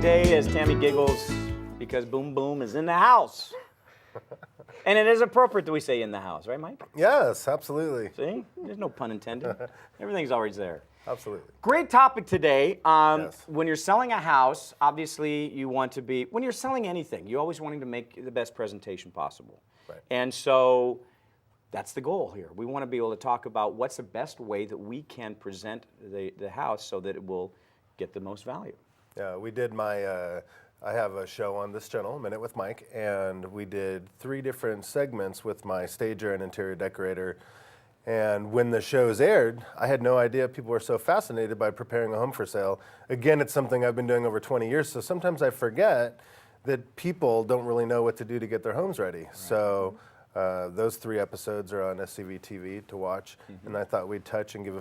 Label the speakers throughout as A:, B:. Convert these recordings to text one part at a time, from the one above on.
A: today as Tami giggles because Boom Boom is in the house. And it is appropriate that we say in the house, right, Mike?
B: Yes, absolutely.
A: See? There's no pun intended. Everything's always there.
B: Absolutely.
A: Great topic today.
B: Yes.
A: When you're selling a house, obviously you want to be, when you're selling anything, you're always wanting to make the best presentation possible.
B: Right.
A: And so that's the goal here. We want to be able to talk about what's the best way that we can present the house so that it will get the most value.
B: Yeah, we did I have a show on this channel, Minute with Mike, and we did 3 different segments with my stager and interior decorator. And when the shows aired, I had no idea people were so fascinated by preparing a home for sale. Again, it's something I've been doing over 20 years, so sometimes I forget that people don't really know what to do to get their homes ready. Right. So those 3 episodes are on SCVTV to watch, and I thought we'd touch and give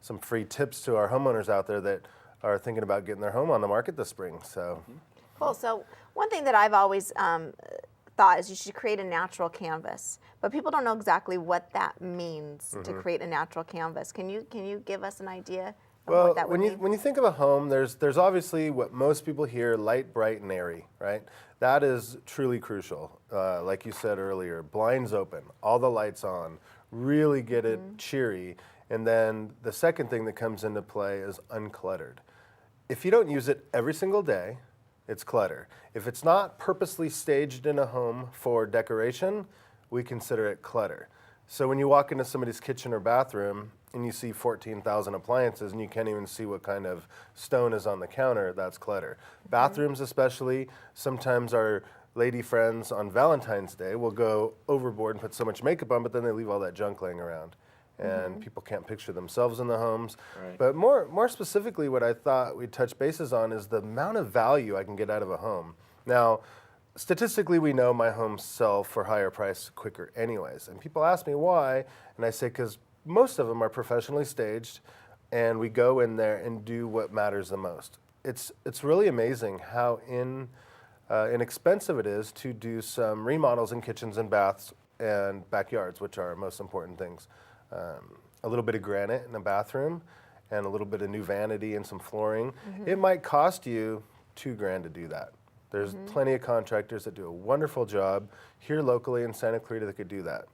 B: some free tips to our homeowners out there that are thinking about getting their home on the market this spring. So.
C: Cool. So one thing that I've always thought is you should create a natural canvas, but people don't know exactly what that means to create a natural canvas. Can you give us an idea of what that would mean?
B: When you think of a home, there's obviously what most people hear: light, bright, and airy, right? That is truly crucial. Like you said earlier, blinds open, all the lights on, really get it cheery. And then the second thing that comes into play is uncluttered. If you don't use it every single day, it's clutter. If it's not purposely staged in a home for decoration, we consider it clutter. So when you walk into somebody's kitchen or bathroom and you see 14,000 appliances and you can't even see what kind of stone is on the counter, that's clutter. Bathrooms especially, sometimes our lady friends on Valentine's Day will go overboard and put so much makeup on, but then they leave all that junk laying around. And people can't picture themselves in the homes. Right. But more specifically, what I thought we'd touch bases on is the amount of value I can get out of a home. Now, statistically, we know my homes sell for higher price quicker anyways. And people ask me why, and I say because most of them are professionally staged, and we go in there and do what matters the most. It's really amazing how inexpensive it is to do some remodels in kitchens and baths and backyards, which are our most important things. A little bit of granite in a bathroom and a little bit of new vanity and some flooring. It might cost you $2,000 to do that. There's plenty of contractors that do a wonderful job here locally in Santa Clarita that could do that.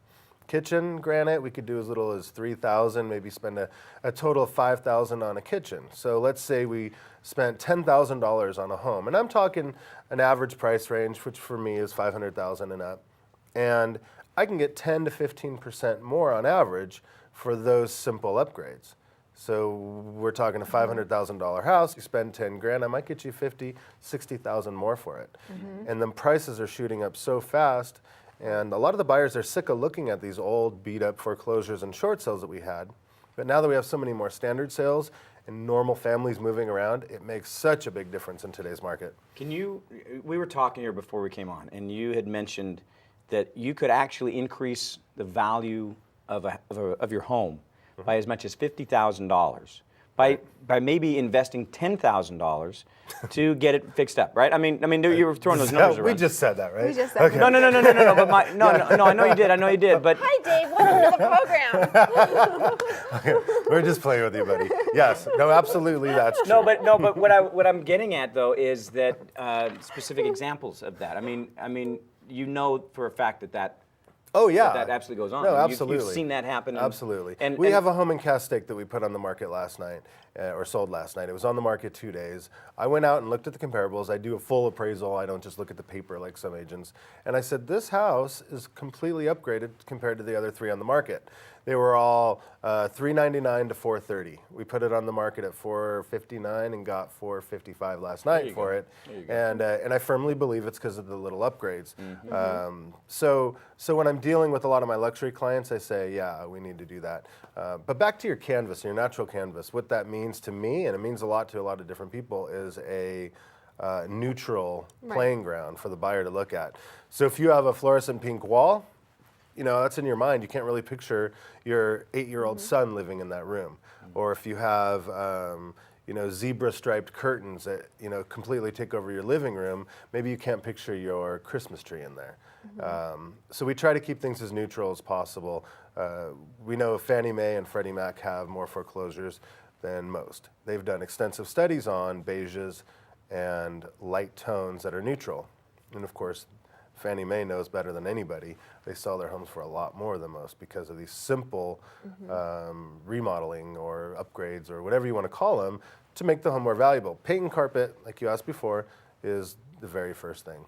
B: Kitchen granite, we could do as little as $3,000, maybe spend a total of $5,000 on a kitchen. So let's say we spent $10,000 on a home, and I'm talking an average price range, which for me is $500,000 and up. And I can get 10 to 15% more on average for those simple upgrades. So we're talking a $500,000 house, you spend $10,000, I might get you $50,000, $60,000 more for it. And then prices are shooting up so fast, and a lot of the buyers are sick of looking at these old beat up foreclosures and short sales that we had. But now that we have so many more standard sales and normal families moving around, it makes such a big difference in today's market.
A: We were talking here before we came on, and you had mentioned that you could actually increase the value of your home by as much as $50,000 by maybe investing $10,000 to get it fixed up, right? I mean, you were throwing those numbers around.
B: We just said that, right?
C: We just said
B: okay.
C: that.
A: No. But no. I know you did. But
C: Hi, Dave. Welcome to the program.
B: We're just playing with you, buddy. Yes. No, absolutely, that's true.
A: No, but what I'm getting at though is that specific examples of that. I mean, you know for a fact that.
B: Oh yeah,
A: that absolutely goes on.
B: No, absolutely.
A: You've seen that happen.
B: Absolutely. And we have a home in Castaic that we put on the market last night, or sold last night. It was on the market 2 days. I went out and looked at the comparables. I do a full appraisal. I don't just look at the paper like some agents. And I said, this house is completely upgraded compared to the other 3 on the market. They were all $399 to $430. We put it on the market at $459 and got $455 last night for it. And I firmly believe it's because of the little upgrades. So when I'm dealing with a lot of my luxury clients, I say, yeah, we need to do that. But back to your canvas, your natural canvas, what that means to me, and it means a lot to a lot of different people, is a neutral playing ground for the buyer to look at. So if you have a fluorescent pink wall, you know, that's in your mind. You can't really picture your 8-year-old son living in that room. Or if you have, zebra striped curtains that, completely take over your living room, maybe you can't picture your Christmas tree in there. So we try to keep things as neutral as possible. We know Fannie Mae and Freddie Mac have more foreclosures than most. They've done extensive studies on beiges and light tones that are neutral. And of course, Fannie Mae knows better than anybody. They sell their homes for a lot more than most because of these simple remodeling or upgrades or whatever you want to call them to make the home more valuable. Paint and carpet, like you asked before, is the very first thing.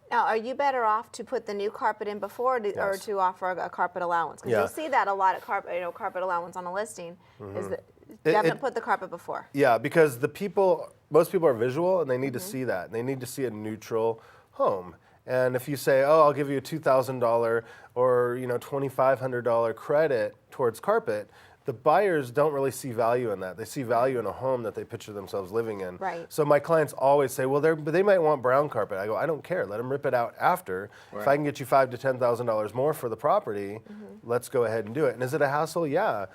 C: Now, are you better off to put the new carpet in before or
B: Yes.
C: to offer a carpet allowance? Because
B: Yeah.
C: you'll see that a lot at carpet allowance on a listing is that definitely put the carpet before.
B: Yeah, because most people are visual and they need to see that. They need to see a neutral home. And if you say, oh, I'll give you a $2,000 or $2,500 credit towards carpet, the buyers don't really see value in that. They see value in a home that they picture themselves living in.
C: Right.
B: So my clients always say, well, they might want brown carpet. I go, I don't care. Let them rip it out after.
A: Right.
B: If I can get you $5,000 to $10,000 more for the property, let's go ahead and do it. And is it a hassle? Yeah.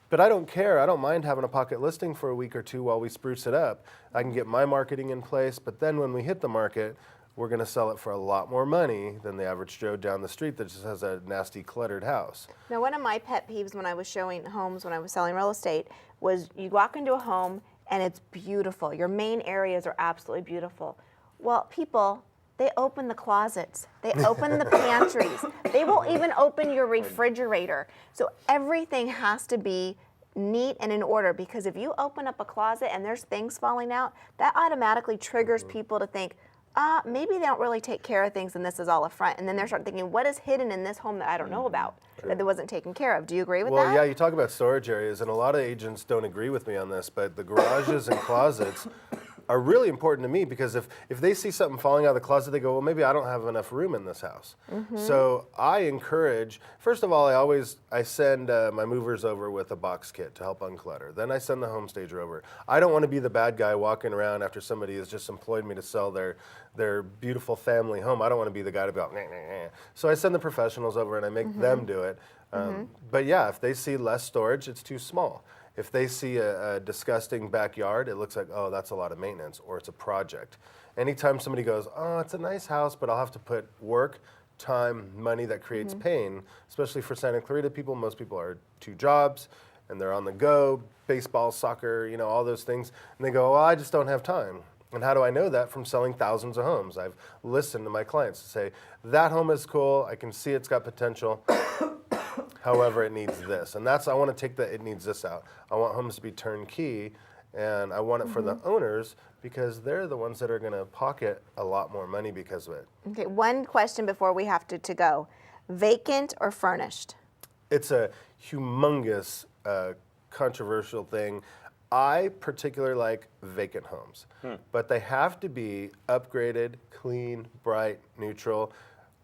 B: But I don't care. I don't mind having a pocket listing for a week or two while we spruce it up. I can get my marketing in place. But then when we hit the market, we're going to sell it for a lot more money than the average Joe down the street that just has a nasty, cluttered house.
C: Now, one of my pet peeves when I was showing homes, when I was selling real estate, was you walk into a home and it's beautiful. Your main areas are absolutely beautiful. Well, people, they open the closets. They open the pantries. They will even open your refrigerator. So everything has to be neat and in order, because if you open up a closet and there's things falling out, that automatically triggers people to think, maybe they don't really take care of things and this is all a front. And then they start thinking, what is hidden in this home that I don't know about, that wasn't taken care of? Do you agree with that?
B: Well, yeah, you talk about storage areas, and a lot of agents don't agree with me on this, but the garages and closets are really important to me, because if they see something falling out of the closet, they go, well, maybe I don't have enough room in this house. So I encourage, first of all, I send my movers over with a box kit to help unclutter. Then I send the home stager over. I don't want to be the bad guy walking around after somebody has just employed me to sell their beautiful family home. I don't want to be the guy to be like, nah, nah, nah. So I send the professionals over and I make them do it. But yeah, if they see less storage, it's too small. If they see a disgusting backyard, it looks like, oh, that's a lot of maintenance, or it's a project. Anytime somebody goes, oh, it's a nice house, but I'll have to put work, time, money that creates pain, especially for Santa Clarita people. Most people are 2 jobs, and they're on the go, baseball, soccer, all those things. And they go, well, I just don't have time. And how do I know that? From selling thousands of homes. I've listened to my clients to say, that home is cool, I can see it's got potential. However, it needs this. And I want to take it needs this out. I want homes to be turnkey, and I want it for the owners, because they're the ones that are going to pocket a lot more money because of it.
C: Okay, one question before we have to go. Vacant or furnished?
B: It's a humongous, controversial thing. I particularly like vacant homes, but they have to be upgraded, clean, bright, neutral.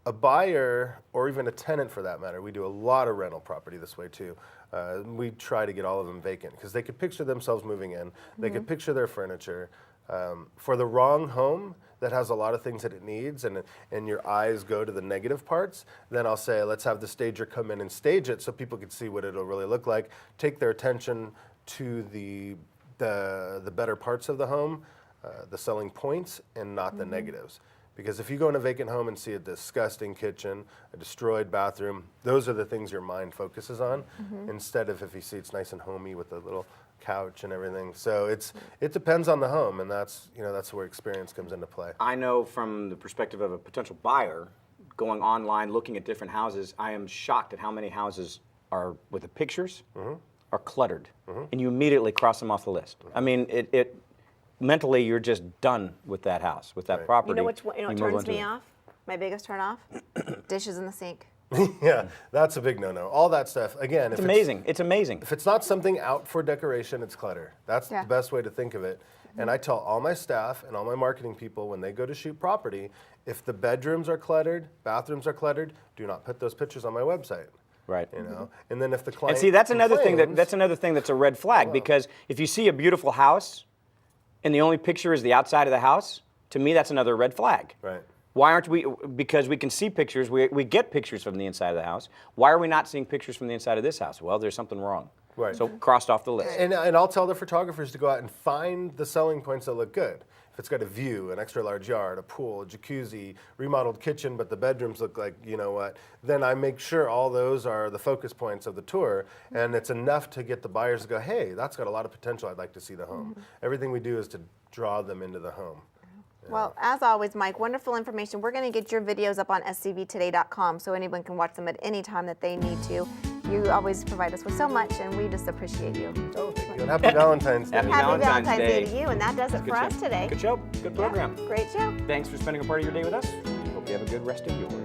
B: A buyer, or even a tenant for that matter, we do a lot of rental property this way too. We try to get all of them vacant because they could picture themselves moving in. They could picture their furniture. For the wrong home that has a lot of things that it needs, and your eyes go to the negative parts, then I'll say, let's have the stager come in and stage it so people can see what it'll really look like. Take their attention to the better parts of the home, the selling points, and not the negatives. Because if you go in a vacant home and see a disgusting kitchen, a destroyed bathroom, those are the things your mind focuses on, instead of if you see it's nice and homey with a little couch and everything. So it depends on the home, and that's where experience comes into play.
A: I know from the perspective of a potential buyer, going online, looking at different houses, I am shocked at how many houses are, with the pictures, are cluttered, and you immediately cross them off the list. I mean, it mentally, you're just done with that house, with that property.
C: You know what
A: move
C: turns
A: on to
C: me
A: it.
C: off? My biggest turn off? Dishes in the sink.
B: Yeah, that's a big no-no. All that stuff, again,
A: It's amazing. It's amazing.
B: if it's not something out for decoration, it's clutter. That's
C: Yeah.
B: the best way to think of it. And I tell all my staff and all my marketing people when they go to shoot property, if the bedrooms are cluttered, bathrooms are cluttered, do not put those pictures on my website.
A: Right.
B: And then if the client
A: And see, that's another thing
B: complains-
A: that's a red flag, because if you see a beautiful house and the only picture is the outside of the house, to me that's another red flag.
B: Right.
A: Why aren't we, because we can see pictures, we get pictures from the inside of the house. Why are we not seeing pictures from the inside of this house? Well, there's something wrong.
B: Right.
A: So crossed off the list.
B: And I'll tell the photographers to go out and find the selling points that look good. If it's got a view, an extra large yard, a pool, a jacuzzi, remodeled kitchen, but the bedrooms look like, then I make sure all those are the focus points of the tour, and it's enough to get the buyers to go, hey, that's got a lot of potential, I'd like to see the home. Everything we do is to draw them into the home.
C: Well, as always, Mike, wonderful information. We're going to get your videos up on scvtoday.com so anyone can watch them at any time that they need to. You always provide us with so much, and we just appreciate you.
B: Oh, thank you. And happy Valentine's Day.
A: Happy
C: Happy
A: Valentine's
C: Valentine's Day
A: Day.
C: to you, and that does it for us today.
A: Good show. Good program.
C: Great show.
A: Thanks for spending a part of your day with us. Hope you have a good rest of yours.